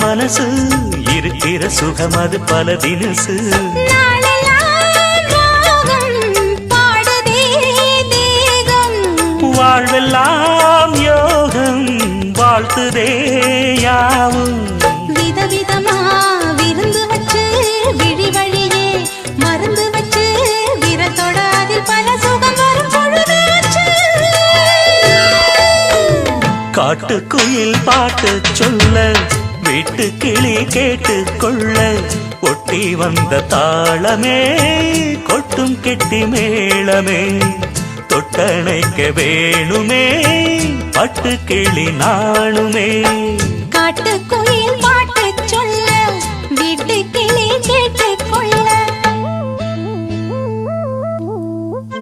மனசு இருக்கிற சுகம் அது பல தினசு வாழ்வெல்லாம் யோகம் வாழ்த்துதே யாவும் விதவிதமா விருந்து வச்சு விழி வழியே மருந்து வச்சு விரத்தோட அதில் பல சுகம் வரும் பொழுதாச்சு காட்டுக்குயில் பாட்டு சொல்ல வீட்டு கிளி கேட்டு கொள்ள ஒட்டி வந்த தாளமே கொட்டும் கெட்டி மேளமே தொட்டணைக்க வேணுமே பட்டு கிளி நாணுமே காட்டுக்கு